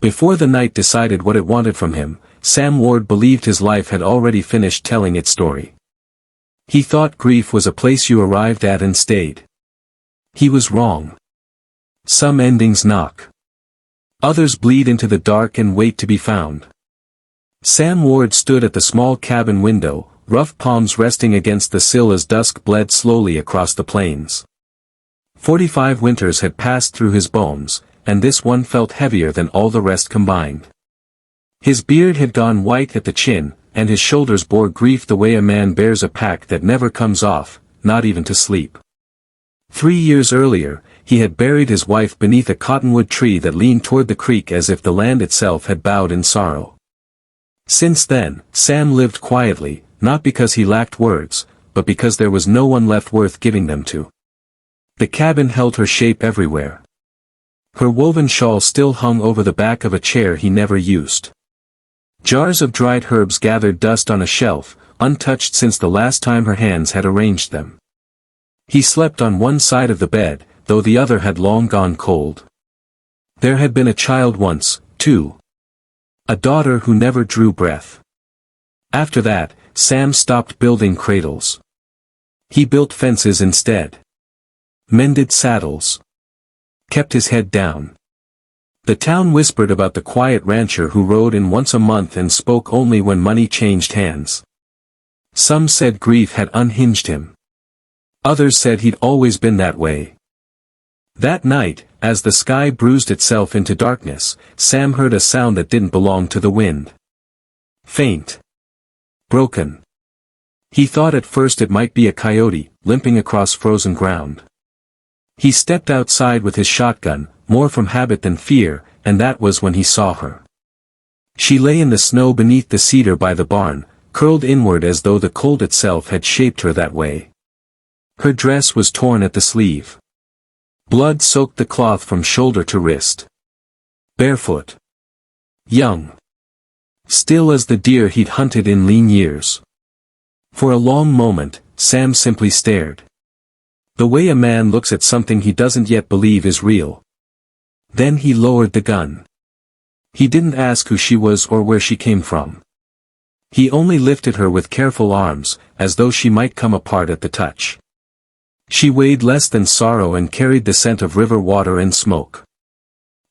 Before the night decided what it wanted from him, Sam Ward believed his life had already finished telling its story. He thought grief was a place you arrived at and stayed. He was wrong. Some endings knock. Others bleed into the dark and wait to be found. Sam Ward stood at the small cabin window, rough palms resting against the sill as dusk bled slowly across the plains. 45 winters had passed through his bones, and this one felt heavier than all the rest combined. His beard had gone white at the chin, and his shoulders bore grief the way a man bears a pack that never comes off, not even to sleep. 3 years earlier, he had buried his wife beneath a cottonwood tree that leaned toward the creek as if the land itself had bowed in sorrow. Since then, Sam lived quietly, not because he lacked words, but because there was no one left worth giving them to. The cabin held her shape everywhere. Her woven shawl still hung over the back of a chair he never used. Jars of dried herbs gathered dust on a shelf, untouched since the last time her hands had arranged them. He slept on one side of the bed, though the other had long gone cold. There had been a child once, too. A daughter who never drew breath. After that, Sam stopped building cradles. He built fences instead. Mended saddles. Kept his head down. The town whispered about the quiet rancher who rode in once a month and spoke only when money changed hands. Some said grief had unhinged him. Others said he'd always been that way. That night, as the sky bruised itself into darkness, Sam heard a sound that didn't belong to the wind. Faint. Broken. He thought at first it might be a coyote, limping across frozen ground. He stepped outside with his shotgun, more from habit than fear, and that was when he saw her. She lay in the snow beneath the cedar by the barn, curled inward as though the cold itself had shaped her that way. Her dress was torn at the sleeve. Blood soaked the cloth from shoulder to wrist. Barefoot. Young. Still as the deer he'd hunted in lean years. For a long moment, Sam simply stared. The way a man looks at something he doesn't yet believe is real. Then he lowered the gun. He didn't ask who she was or where she came from. He only lifted her with careful arms, as though she might come apart at the touch. She weighed less than sorrow and carried the scent of river water and smoke.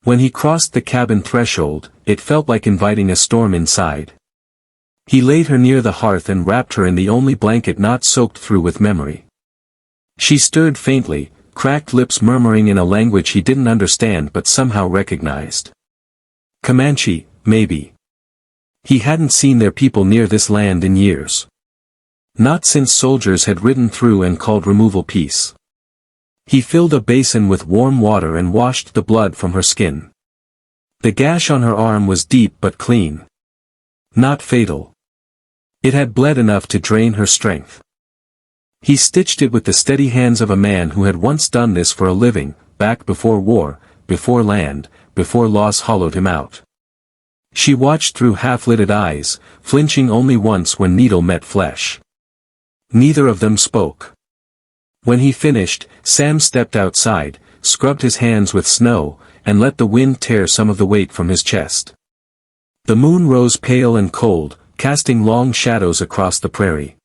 When he crossed the cabin threshold, it felt like inviting a storm inside. He laid her near the hearth and wrapped her in the only blanket not soaked through with memory. She stirred faintly, cracked lips murmuring in a language he didn't understand but somehow recognized. Comanche, maybe. He hadn't seen their people near this land in years. Not since soldiers had ridden through and called removal peace. He filled a basin with warm water and washed the blood from her skin. The gash on her arm was deep but clean. Not fatal. It had bled enough to drain her strength. He stitched it with the steady hands of a man who had once done this for a living, back before war, before land, before loss hollowed him out. She watched through half-lidded eyes, flinching only once when needle met flesh. Neither of them spoke. When he finished, Sam stepped outside, scrubbed his hands with snow, and let the wind tear some of the weight from his chest. The moon rose pale and cold, casting long shadows across the prairie.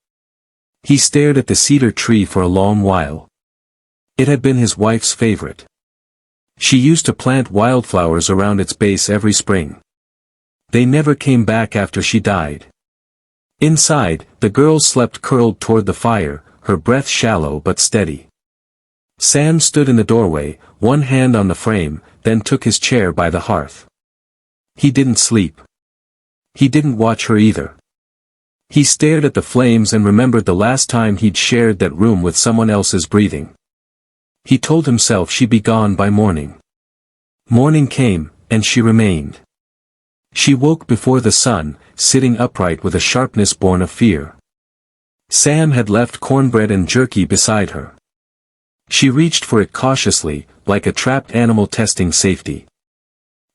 He stared at the cedar tree for a long while. It had been his wife's favorite. She used to plant wildflowers around its base every spring. They never came back after she died. Inside, the girl slept curled toward the fire, her breath shallow but steady. Sam stood in the doorway, one hand on the frame, then took his chair by the hearth. He didn't sleep. He didn't watch her either. He stared at the flames and remembered the last time he'd shared that room with someone else's breathing. He told himself she'd be gone by morning. Morning came, and she remained. She woke before the sun, sitting upright with a sharpness born of fear. Sam had left cornbread and jerky beside her. She reached for it cautiously, like a trapped animal testing safety.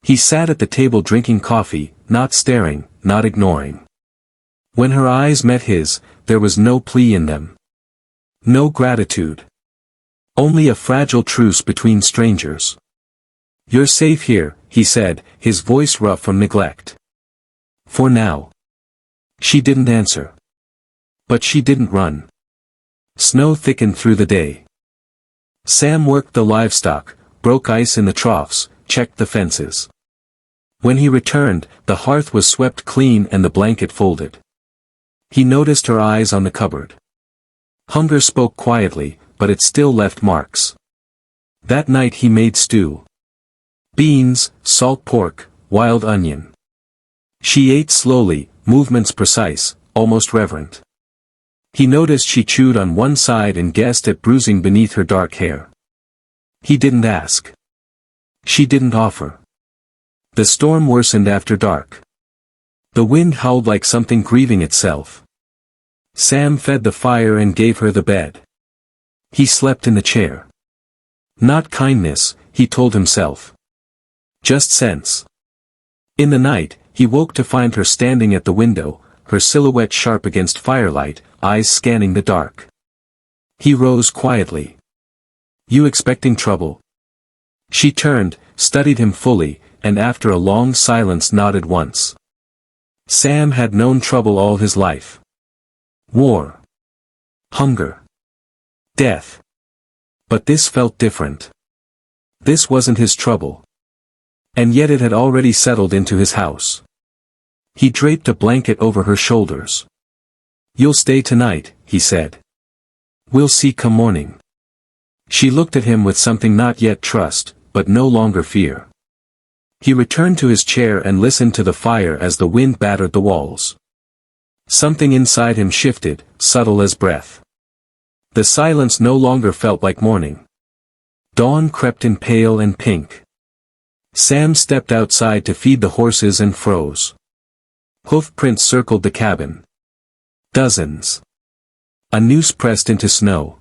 He sat at the table drinking coffee, not staring, not ignoring. When her eyes met his, there was no plea in them. No gratitude. Only a fragile truce between strangers. You're safe here, he said, his voice rough from neglect. For now. She didn't answer. But she didn't run. Snow thickened through the day. Sam worked the livestock, broke ice in the troughs, checked the fences. When he returned, the hearth was swept clean and the blanket folded. He noticed her eyes on the cupboard. Hunger spoke quietly, but it still left marks. That night he made stew. Beans, salt pork, wild onion. She ate slowly, movements precise, almost reverent. He noticed she chewed on one side and guessed at bruising beneath her dark hair. He didn't ask. She didn't offer. The storm worsened after dark. The wind howled like something grieving itself. Sam fed the fire and gave her the bed. He slept in the chair. Not kindness, he told himself. Just sense. In the night, he woke to find her standing at the window, her silhouette sharp against firelight, eyes scanning the dark. He rose quietly. You expecting trouble? She turned, studied him fully, and after a long silence nodded once. Sam had known trouble all his life. War. Hunger. Death. But this felt different. This wasn't his trouble. And yet it had already settled into his house. He draped a blanket over her shoulders. You'll stay tonight, he said. We'll see come morning. She looked at him with something not yet trust, but no longer fear. He returned to his chair and listened to the fire as the wind battered the walls. Something inside him shifted, subtle as breath. The silence no longer felt like morning. Dawn crept in pale and pink. Sam stepped outside to feed the horses and froze. Hoof prints circled the cabin. Dozens. A noose pressed into snow.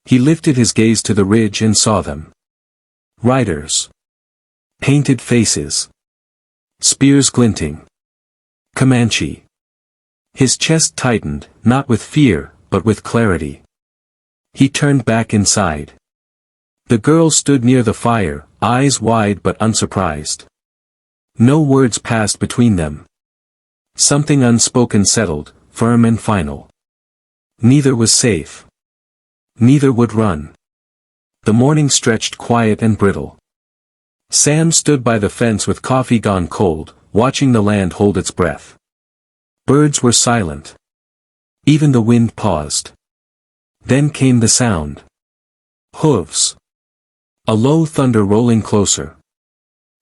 He lifted his gaze to the ridge and saw them. Riders. Painted faces. Spears glinting. Comanche. His chest tightened, not with fear, but with clarity. He turned back inside. The girl stood near the fire, eyes wide but unsurprised. No words passed between them. Something unspoken settled, firm and final. Neither was safe. Neither would run. The morning stretched quiet and brittle. Sam stood by the fence with coffee gone cold, watching the land hold its breath. Birds were silent. Even the wind paused. Then came the sound. Hooves. A low thunder rolling closer.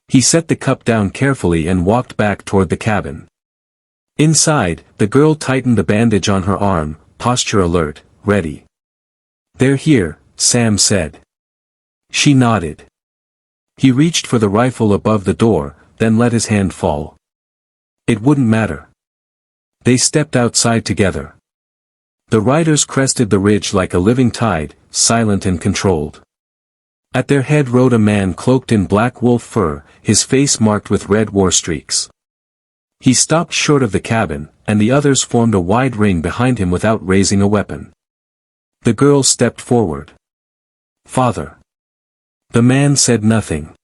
He set the cup down carefully and walked back toward the cabin. Inside, the girl tightened the bandage on her arm, posture alert, ready. They're here, Sam said. She nodded. He reached for the rifle above the door, then let his hand fall. It wouldn't matter. They stepped outside together. The riders crested the ridge like a living tide, silent and controlled. At their head rode a man cloaked in black wolf fur, his face marked with red war streaks. He stopped short of the cabin, and the others formed a wide ring behind him without raising a weapon. The girl stepped forward. Father. The man said nothing.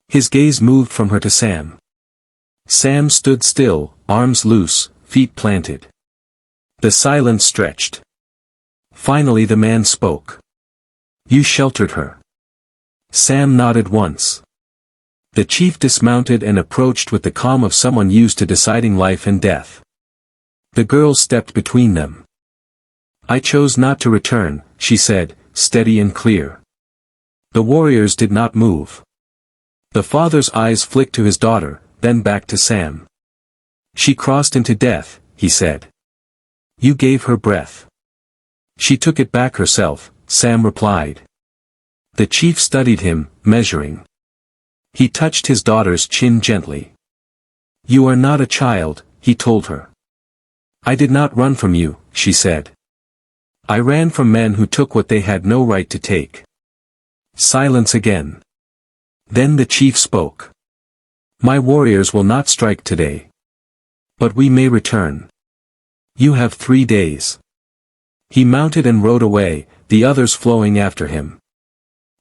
His gaze moved from her to Sam. Sam stood still, arms loose, feet planted. The silence stretched. Finally the man spoke. You sheltered her. Sam nodded once. The chief dismounted and approached with the calm of someone used to deciding life and death. The girl stepped between them. I chose not to return, she said, steady and clear. The warriors did not move. The father's eyes flicked to his daughter, then back to Sam. She crossed into death, he said. You gave her breath. She took it back herself, Sam replied. The chief studied him, measuring. He touched his daughter's chin gently. You are not a child, he told her. I did not run from you, she said. I ran from men who took what they had no right to take. Silence again. Then the chief spoke. My warriors will not strike today. But we may return. You have 3 days. He mounted and rode away, the others flowing after him.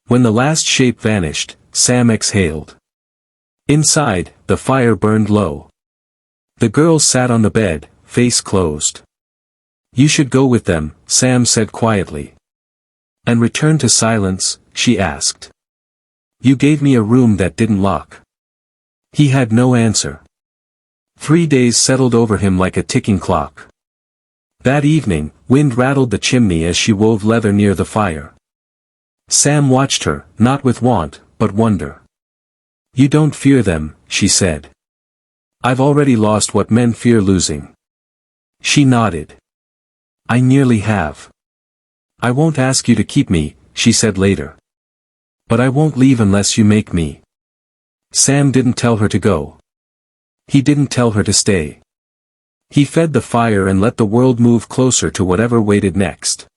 When the last shape vanished, Sam exhaled. Inside, the fire burned low. The girl sat on the bed, face closed. "You should go with them," Sam said quietly. "And return to silence?" she asked. "You gave me a room that didn't lock." He had no answer. 3 days settled over him like a ticking clock. That evening, wind rattled the chimney as she wove leather near the fire. Sam watched her, not with want, but wonder. "You don't fear them," she said. "I've already lost what men fear losing." She nodded. "I nearly have. I won't ask you to keep me," she said later. "But I won't leave unless you make me." Sam didn't tell her to go. He didn't tell her to stay. He fed the fire and let the world move closer to whatever waited next.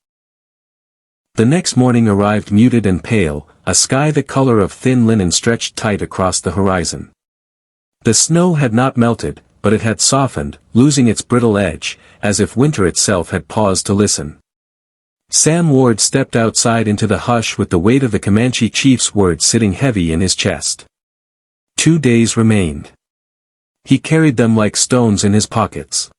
The next morning arrived muted and pale, a sky the color of thin linen stretched tight across the horizon. The snow had not melted, but it had softened, losing its brittle edge, as if winter itself had paused to listen. Sam Ward stepped outside into the hush with the weight of the Comanche chief's words sitting heavy in his chest. 2 days remained. He carried them like stones in his pockets.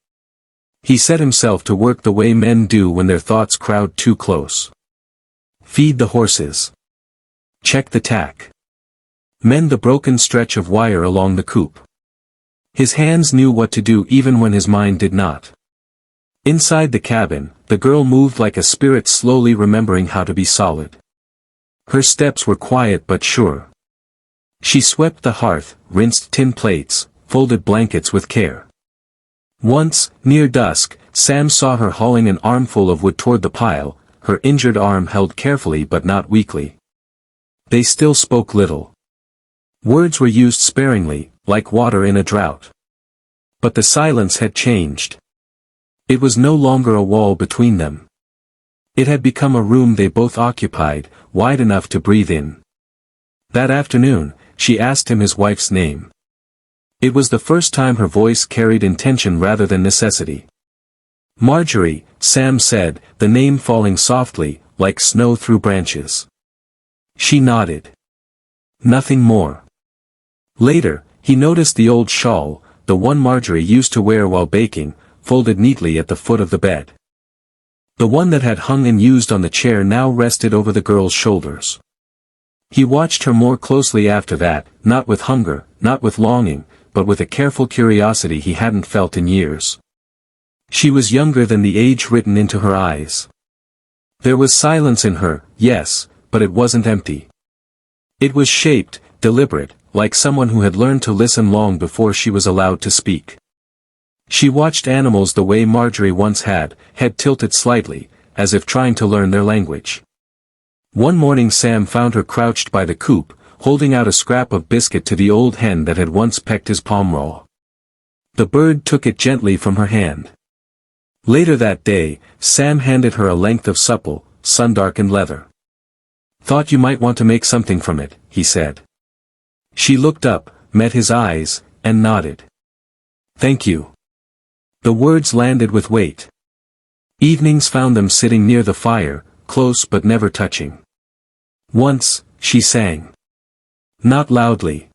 He set himself to work the way men do when their thoughts crowd too close. Feed the horses. Check the tack. Mend the broken stretch of wire along the coop. His hands knew what to do even when his mind did not. Inside the cabin, the girl moved like a spirit slowly remembering how to be solid. Her steps were quiet but sure. She swept the hearth, rinsed tin plates, folded blankets with care. Once, near dusk, Sam saw her hauling an armful of wood toward the pile, her injured arm held carefully but not weakly. They still spoke little. Words were used sparingly, like water in a drought. But the silence had changed. It was no longer a wall between them. It had become a room they both occupied, wide enough to breathe in. That afternoon, she asked him his wife's name. It was the first time her voice carried intention rather than necessity. "Marjorie," Sam said, the name falling softly, like snow through branches. She nodded. Nothing more. Later, he noticed the old shawl, the one Marjorie used to wear while baking, folded neatly at the foot of the bed. The one that had hung unused on the chair now rested over the girl's shoulders. He watched her more closely after that, not with hunger, not with longing, but with a careful curiosity he hadn't felt in years. She was younger than the age written into her eyes. There was silence in her, yes, but it wasn't empty. It was shaped, deliberate, like someone who had learned to listen long before she was allowed to speak. She watched animals the way Marjorie once had, head tilted slightly, as if trying to learn their language. One morning Sam found her crouched by the coop, holding out a scrap of biscuit to the old hen that had once pecked his palm raw. The bird took it gently from her hand. Later that day, Sam handed her a length of supple, sun-darkened leather. "Thought you might want to make something from it," he said. She looked up, met his eyes, and nodded. "Thank you." The words landed with weight. Evenings found them sitting near the fire, close but never touching. Once, she sang. Not loudly.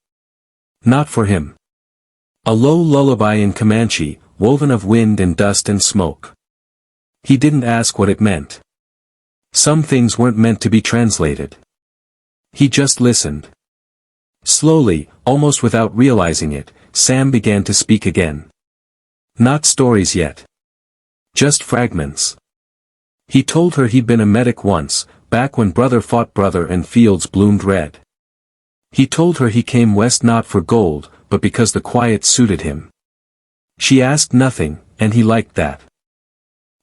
Not for him. A low lullaby in Comanche, woven of wind and dust and smoke. He didn't ask what it meant. Some things weren't meant to be translated. He just listened. Slowly, almost without realizing it, Sam began to speak again. Not stories yet. Just fragments. He told her he'd been a medic once, back when brother fought brother and fields bloomed red. He told her he came west not for gold, but because the quiet suited him. She asked nothing, and he liked that.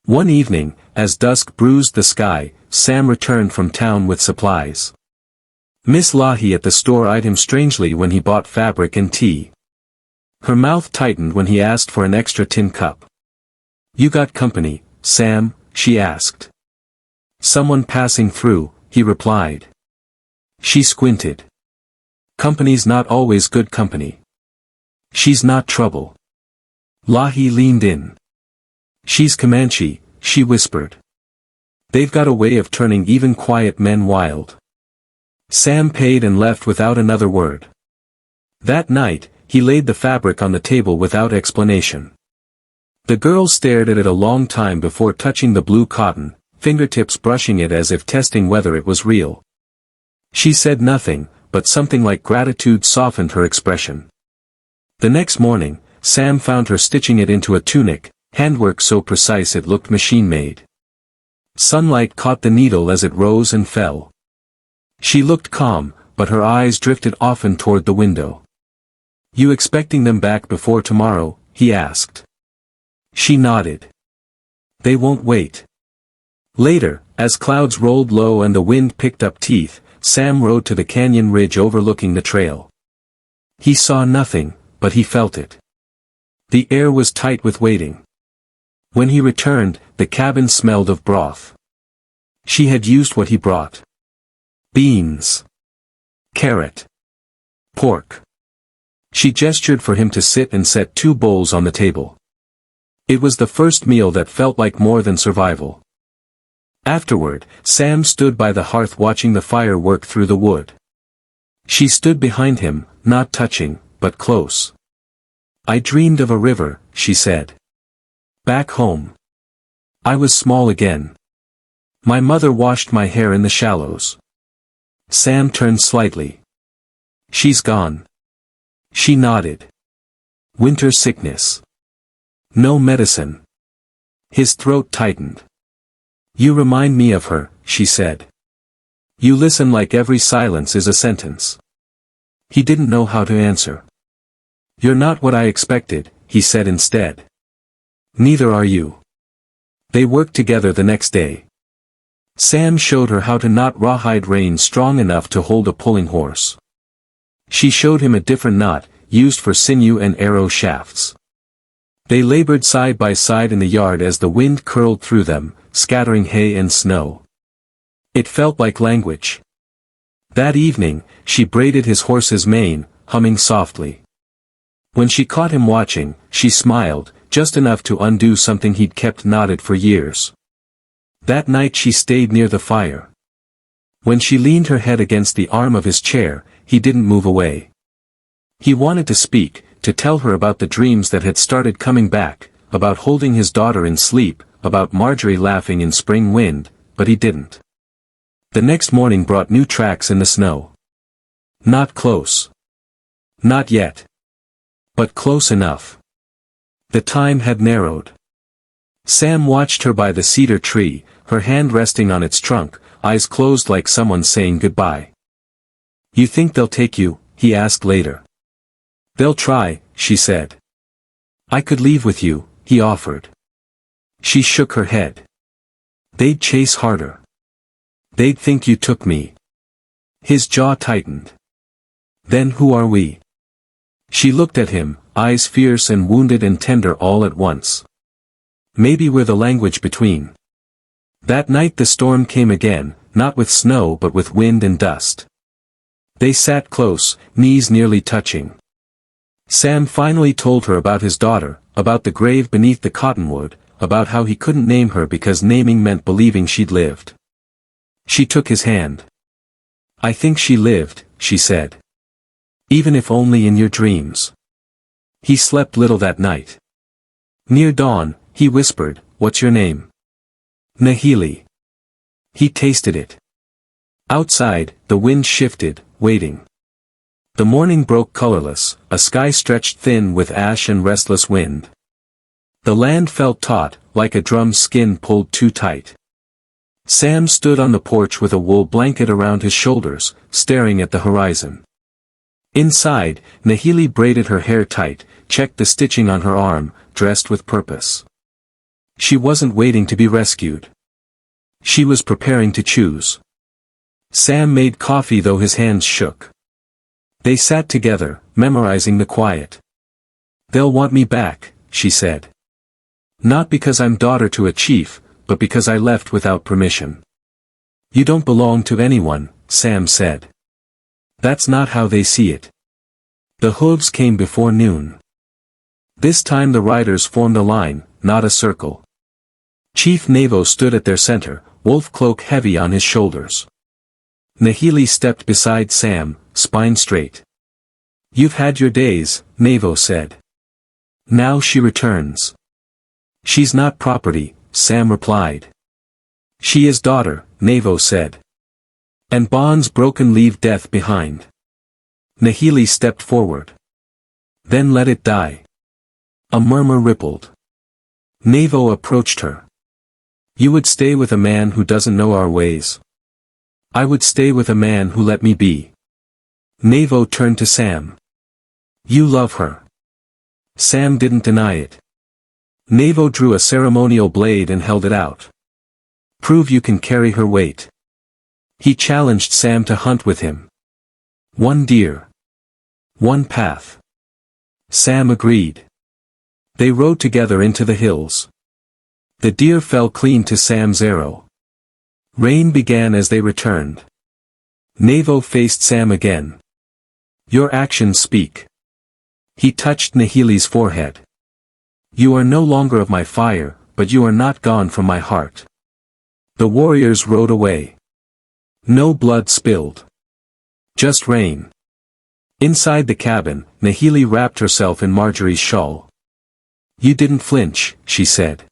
One evening, as dusk bruised the sky, Sam returned from town with supplies. Miss Lahi at the store eyed him strangely when he bought fabric and tea. Her mouth tightened when he asked for an extra tin cup. "You got company, Sam?" she asked. "Someone passing through," he replied. She squinted. "Company's not always good company." "She's not trouble." Lahi leaned in. "She's Comanche," she whispered. "They've got a way of turning even quiet men wild." Sam paid and left without another word. That night, he laid the fabric on the table without explanation. The girl stared at it a long time before touching the blue cotton, fingertips brushing it as if testing whether it was real. She said nothing, but something like gratitude softened her expression. The next morning, Sam found her stitching it into a tunic, handwork so precise it looked machine-made. Sunlight caught the needle as it rose and fell. She looked calm, but her eyes drifted often toward the window. "You expecting them back before tomorrow?" he asked. She nodded. "They won't wait." Later, as clouds rolled low and the wind picked up teeth, Sam rode to the canyon ridge overlooking the trail. He saw nothing, but he felt it. The air was tight with waiting. When he returned, the cabin smelled of broth. She had used what he brought. Beans. Carrot. Pork. She gestured for him to sit and set 2 bowls on the table. It was the first meal that felt like more than survival. Afterward, Sam stood by the hearth watching the fire work through the wood. She stood behind him, not touching, but close. "I dreamed of a river," she said. "Back home. I was small again. My mother washed my hair in the shallows." Sam turned slightly. "She's gone." She nodded. "Winter sickness. No medicine." His throat tightened. "You remind me of her," she said. "You listen like every silence is a sentence." He didn't know how to answer. "You're not what I expected," he said instead. "Neither are you." They worked together the next day. Sam showed her how to knot rawhide reins strong enough to hold a pulling horse. She showed him a different knot, used for sinew and arrow shafts. They labored side by side in the yard as the wind curled through them, scattering hay and snow. It felt like language. That evening, she braided his horse's mane, humming softly. When she caught him watching, she smiled, just enough to undo something he'd kept knotted for years. That night she stayed near the fire. When she leaned her head against the arm of his chair, he didn't move away. He wanted to speak, to tell her about the dreams that had started coming back, about holding his daughter in sleep, about Marjorie laughing in spring wind, but he didn't. The next morning brought new tracks in the snow. Not close. Not yet. But close enough. The time had narrowed. Sam watched her by the cedar tree, her hand resting on its trunk, eyes closed like someone saying goodbye. "You think they'll take you?" he asked later. "They'll try," she said. "I could leave with you," he offered. She shook her head. "They'd chase harder. They'd think you took me." His jaw tightened. "Then who are we?" She looked at him, eyes fierce and wounded and tender all at once. "Maybe we're the language between." That night the storm came again, not with snow but with wind and dust. They sat close, knees nearly touching. Sam finally told her about his daughter, about the grave beneath the cottonwood, about how he couldn't name her because naming meant believing she'd lived. She took his hand. "I think she lived," she said. "Even if only in your dreams." He slept little that night. Near dawn, he whispered, "What's your name?" "Nahili." He tasted it. Outside, the wind shifted, waiting. The morning broke colorless, a sky stretched thin with ash and restless wind. The land felt taut, like a drum's skin pulled too tight. Sam stood on the porch with a wool blanket around his shoulders, staring at the horizon. Inside, Nahili braided her hair tight, checked the stitching on her arm, dressed with purpose. She wasn't waiting to be rescued. She was preparing to choose. Sam made coffee though his hands shook. They sat together, memorizing the quiet. "They'll want me back," she said. "Not because I'm daughter to a chief, but because I left without permission." "You don't belong to anyone," Sam said. "That's not how they see it." The hooves came before noon. This time the riders formed a line, not a circle. Chief Navo stood at their center, wolf cloak heavy on his shoulders. Nahili stepped beside Sam, spine straight. "You've had your days," Navo said. "Now she returns." "She's not property," Sam replied. "She is daughter," Navo said. "And bonds broken leave death behind." Nahili stepped forward. "Then let it die." A murmur rippled. Navo approached her. "You would stay with a man who doesn't know our ways." "I would stay with a man who let me be." Navo turned to Sam. "You love her." Sam didn't deny it. Navo drew a ceremonial blade and held it out. "Prove you can carry her weight." He challenged Sam to hunt with him. "One deer. One path." Sam agreed. They rode together into the hills. The deer fell clean to Sam's arrow. Rain began as they returned. Navo faced Sam again. "Your actions speak." He touched Nahili's forehead. "You are no longer of my fire, but you are not gone from my heart." The warriors rode away. No blood spilled. Just rain. Inside the cabin, Nahili wrapped herself in Marjorie's shawl. "You didn't flinch," she said.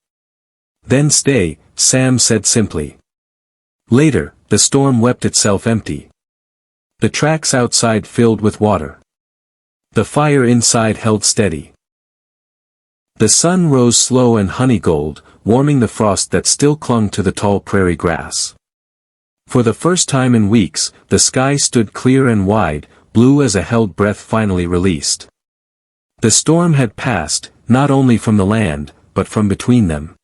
"Then stay," Sam said simply. Later, the storm wept itself empty. The tracks outside filled with water. The fire inside held steady. The sun rose slow and honey-gold, warming the frost that still clung to the tall prairie grass. For the first time in weeks, the sky stood clear and wide, blue as a held breath finally released. The storm had passed, not only from the land, but from between them.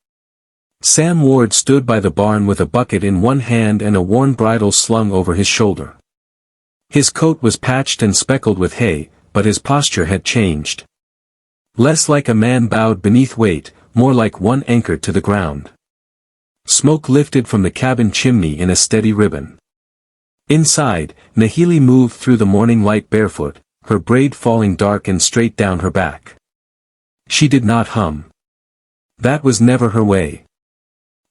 Sam Ward stood by the barn with a bucket in one hand and a worn bridle slung over his shoulder. His coat was patched and speckled with hay, but his posture had changed. Less like a man bowed beneath weight, more like one anchored to the ground. Smoke lifted from the cabin chimney in a steady ribbon. Inside, Nahili moved through the morning light barefoot, her braid falling dark and straight down her back. She did not hum. That was never her way.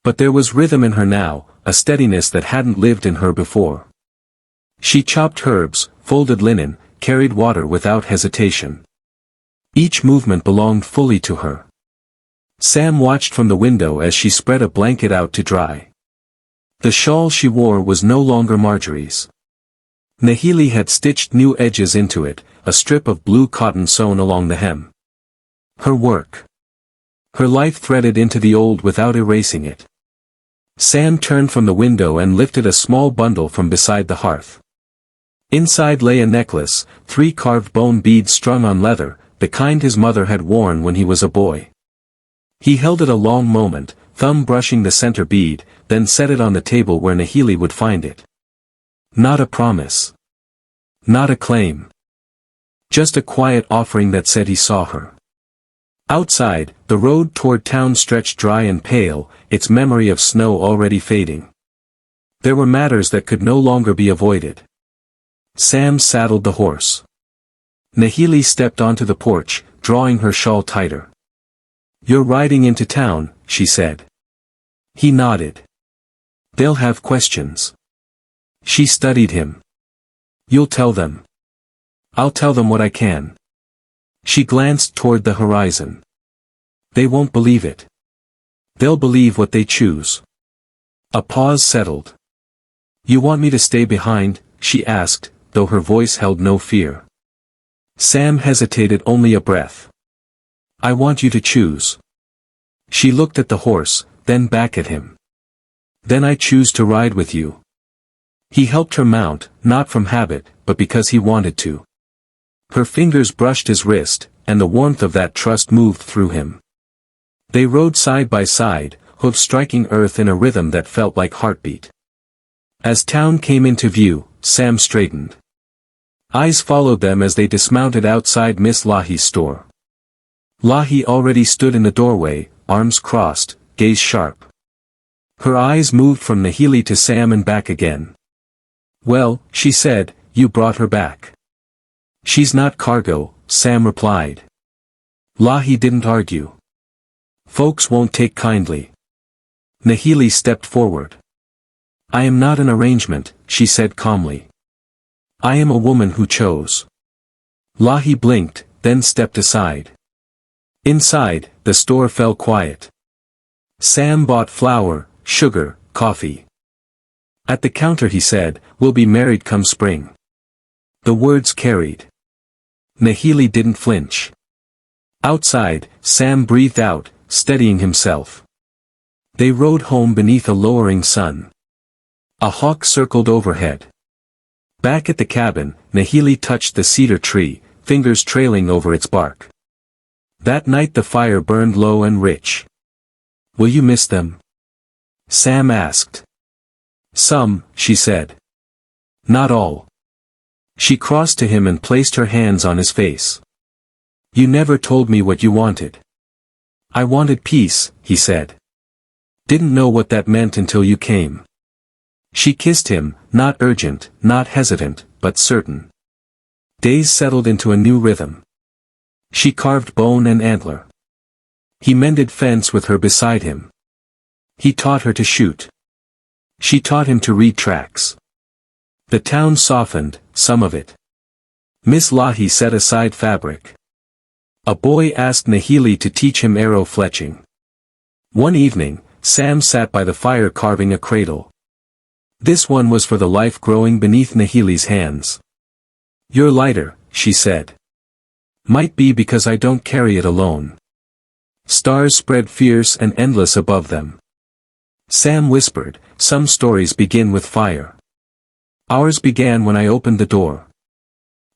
But there was rhythm in her now, a steadiness that hadn't lived in her before. She chopped herbs, folded linen, carried water without hesitation. Each movement belonged fully to her. Sam watched from the window as she spread a blanket out to dry. The shawl she wore was no longer Marjorie's. Nahili had stitched new edges into it, a strip of blue cotton sewn along the hem. Her work. Her life threaded into the old without erasing it. Sam turned from the window and lifted a small bundle from beside the hearth. Inside lay a necklace, 3 carved bone beads strung on leather, the kind his mother had worn when he was a boy. He held it a long moment, thumb brushing the center bead, then set it on the table where Nahili would find it. Not a promise. Not a claim. Just a quiet offering that said he saw her. Outside, the road toward town stretched dry and pale, its memory of snow already fading. There were matters that could no longer be avoided. Sam saddled the horse. Nahili stepped onto the porch, drawing her shawl tighter. "You're riding into town," she said. He nodded. "They'll have questions." She studied him. "You'll tell them." "I'll tell them what I can." She glanced toward the horizon. "They won't believe it. They'll believe what they choose." A pause settled. "You want me to stay behind?" she asked, though her voice held no fear. Sam hesitated only a breath. "I want you to choose." She looked at the horse, then back at him. "Then I choose to ride with you." He helped her mount, not from habit, but because he wanted to. Her fingers brushed his wrist, and the warmth of that trust moved through him. They rode side by side, hoofs striking earth in a rhythm that felt like heartbeat. As town came into view, Sam straightened. Eyes followed them as they dismounted outside Miss Lahi's store. Lahi already stood in the doorway, arms crossed, gaze sharp. Her eyes moved from Nahili to Sam and back again. "Well," she said, "you brought her back." "She's not cargo," Sam replied. Lahi didn't argue. "Folks won't take kindly." Nahili stepped forward. I am not an arrangement, she said calmly. I am a woman who chose. Lahi blinked, then stepped aside. Inside, the store fell quiet. Sam bought flour, sugar, coffee. At the counter he said, "We'll be married come spring." The words carried. Nahili didn't flinch. Outside, Sam breathed out, steadying himself. They rode home beneath a lowering sun. A hawk circled overhead. Back at the cabin, Nahili touched the cedar tree, fingers trailing over its bark. That night the fire burned low and rich. "Will you miss them?" Sam asked. "Some," she said. "Not all." She crossed to him and placed her hands on his face. "You never told me what you wanted." "I wanted peace," he said. "Didn't know what that meant until you came." She kissed him, not urgent, not hesitant, but certain. Days settled into a new rhythm. She carved bone and antler. He mended fence with her beside him. He taught her to shoot. She taught him to read tracks. The town softened, some of it. Miss Lahi set aside fabric. A boy asked Nahili to teach him arrow fletching. One evening, Sam sat by the fire carving a cradle. This one was for the life growing beneath Nahili's hands. "You're lighter," she said. "Might be because I don't carry it alone." Stars spread fierce and endless above them. Sam whispered, "Some stories begin with fire. Ours began when I opened the door."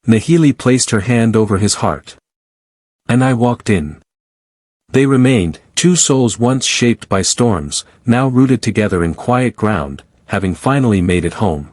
Nahili placed her hand over his heart. "And I walked in." They remained, two souls once shaped by storms, now rooted together in quiet ground, having finally made it home.